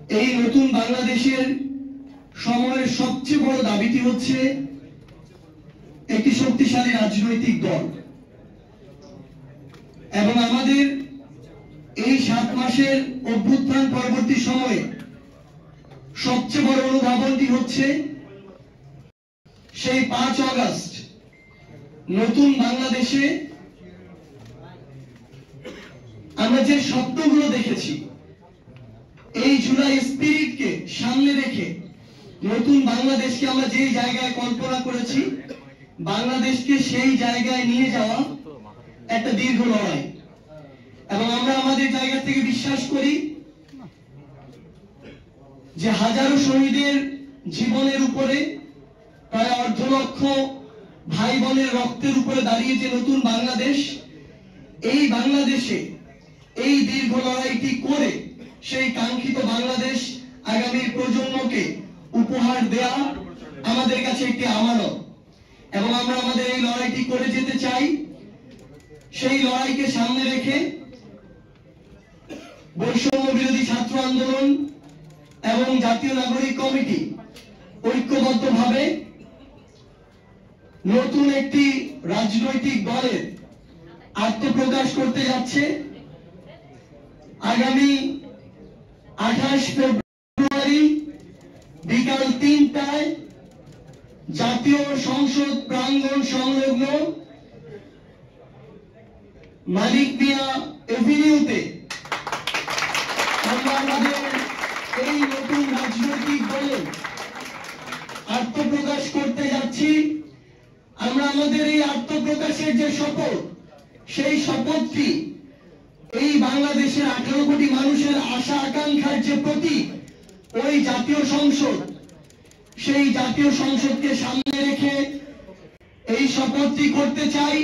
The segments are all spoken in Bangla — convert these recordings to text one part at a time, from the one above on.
এই নতুন বাংলাদেশের সময়ের সবচেয়ে বড় দাবিটি হচ্ছে একটি শক্তিশালী রাজনৈতিক দল। এবং আমাদের এই 7 মাসের অভ্যুত্থান পরবর্তী সময়ে সবচেয়ে বড় অনুধাবনটি হচ্ছে সেই 5 আগস্ট নতুন বাংলাদেশে আমরা যে স্বপ্নগুলো দেখেছি, এই জুলাই স্পিরিটকে সামনে রেখে নতুন বাংলাদেশকে আমরা যেই জায়গায় কল্পনা করেছি, বাংলাদেশকে সেই জায়গায় নিয়ে যাওয়া একটা দীর্ঘ লড়াই। এবং আমরা আমাদের জায়গা থেকে বিশ্বাস করি যে হাজারো শহীদের জীবনের উপরে, প্রায় 1.5 লক্ষ ভাই বোনের রক্তের উপরে দাঁড়িয়ে যে নতুন বাংলাদেশ, এই বাংলাদেশে এই দীর্ঘ লড়াইটি করে সেই কাঙ্ক্ষিত বাংলাদেশ আগামী প্রজন্মকে উপহার দেয়া আমাদের কাছে একটি আমানত। এবং আমরা আমাদের এই লড়াইটি করে যেতে চাই। সেই লড়াইকে সামনে রেখে বৈষম্য বিরোধী ছাত্র আন্দোলন এবং জাতীয় নাগরিক কমিটি ঐক্যবদ্ধভাবে নতুন একটি রাজনৈতিক দলের আত্মপ্রকাশ করতে যাচ্ছে। আগামী 28 ফেব্রুয়ারি বিকাল 3টায় জাতীয় সংসদ প্রাঙ্গণ সংলগ্ন মানিক মিয়া এভিনিউতে আমরা আমাদের এই নতুন রাজনৈতিক দলের আত্মপ্রকাশ করতে যাচ্ছি। আমরা আমাদের এই আত্মপ্রকাশের যে শপথ, সেই শপথটি এই বাংলাদেশের 18 কোটি মানুষের আশা আকাঙ্ক্ষার যে প্রতীক, ওই জাতীয় সংসদ, সেই জাতীয় সংসদকে সামনে রেখে এই শপথটি করতে চাই।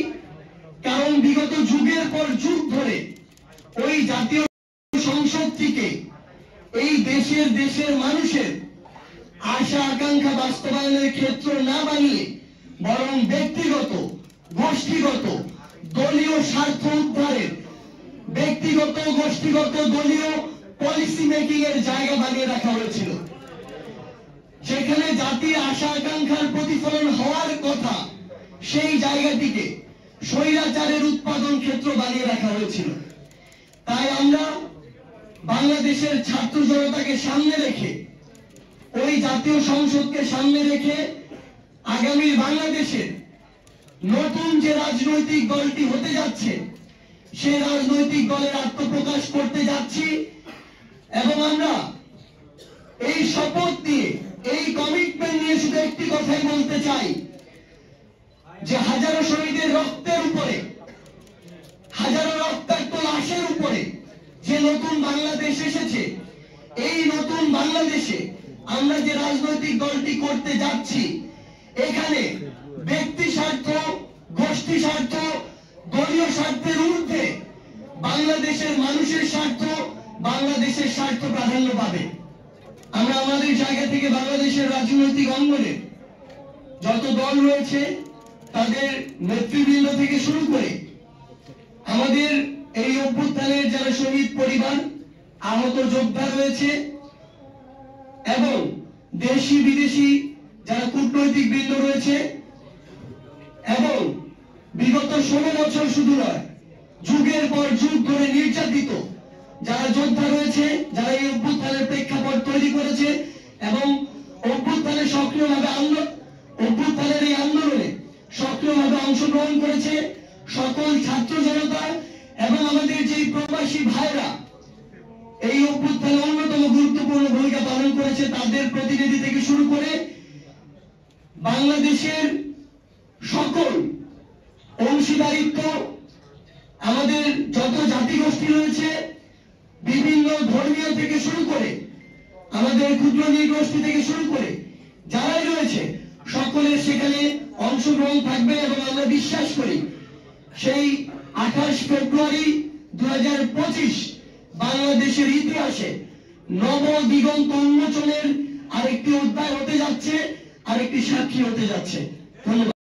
কারণ বিগত যুগের পর যুগ ধরে ওই জাতীয় সংসদটিকে এই দেশের মানুষের আশা আকাঙ্ক্ষা বাস্তবায়নের ক্ষেত্র না বানিয়ে বরং ব্যক্তিগত, গোষ্ঠীগত, দলীয় স্বার্থ উদ্ধারের, ব্যক্তিগত, গোষ্ঠীগত, দলীয় পলিসি মেকিং এর জায়গা বানিয়ে রাখা হয়েছিল। যেখানে জাতির আশা আকাঙ্ক্ষার প্রতিফলন হওয়ার কথা, সেই জায়গাটিকে স্বৈরাচারের উৎপাদন ক্ষেত্র বানিয়ে রাখা হয়েছিল। তাই আমরা বাংলাদেশের ছাত্র জনতাকে সামনে রেখে, ওই জাতীয় সংসদকে সামনে রেখে আগামী বাংলাদেশের নতুন যে রাজনৈতিক দলটি হতে যাচ্ছে, সেই রাজনৈতিক দলের আত্মপ্রকাশ করতে যাচ্ছি। এবং আমরা এই শপথ নিয়ে, এই কমিটমেন্ট নিয়ে শুধু একটি কথাই বলতে চাই যে হাজারো শহীদের রক্তের উপরে, হাজারো রক্তাক্ত লাশের উপরে যে নতুন বাংলাদেশ এসেছে, এই নতুন বাংলাদেশে আমরা যে রাজনৈতিক দলটি করতে যাচ্ছি, এখানে ব্যক্তি স্বার্থ, গোষ্ঠী স্বার্থ, দলীয় স্বার্থের ঊর্ধ্বে বাংলাদেশের মানুষের স্বার্থ, বাংলাদেশের স্বার্থ প্রাধান্য পাবে। আমরা আমাদের জায়গা থেকে বাংলাদেশের রাজনৈতিক অঙ্গনে যত দল রয়েছে, তাদের নেতৃবৃন্দ থেকে শুরু করে আমাদের এই অভ্যুত্থানের যারা শহীদ পরিবার, আহত যোদ্ধা রয়েছে, এবং দেশি বিদেশি যারা কূটনৈতিক বৃন্দ রয়েছে, এবং বিগত 16 বছর শুধু নয়, যুগের পর যুগ ধরে নির্যাতিত যারা যোদ্ধা রয়েছে, যারা এই অভ্যুত্থানের প্রেক্ষাপট তৈরি করেছে এবং অভ্যুত্থানের এই আন্দোলনে সক্রিয়ভাবে অংশগ্রহণ করেছে, সকল ছাত্র জনতা এবং আমাদের যে প্রবাসী ভাইরা এই অভ্যুত্থানে অন্যতম গুরুত্বপূর্ণ ভূমিকা পালন করেছে, তাদের প্রতিনিধি থেকে শুরু করে বাংলাদেশের সকল অংশীদারিত্ব, আমাদের যত জাতিগোষ্ঠী রয়েছে, বিভিন্ন ধর্মীয় থেকে শুরু করে আমাদের ক্ষুদ্র নৃগোষ্ঠী থেকে শুরু করে যারাই রয়েছে, সকলের সেখানে অংশগ্রহণ থাকবে। এবং আমরা বিশ্বাস করি সেই 28 ফেব্রুয়ারি 2025 বাংলাদেশের ইতিহাসে নব দিগন্ত উন্মোচনের আরেকটি অধ্যায় হতে যাচ্ছে, আরেকটি সাক্ষী হতে যাচ্ছে। ধন্যবাদ।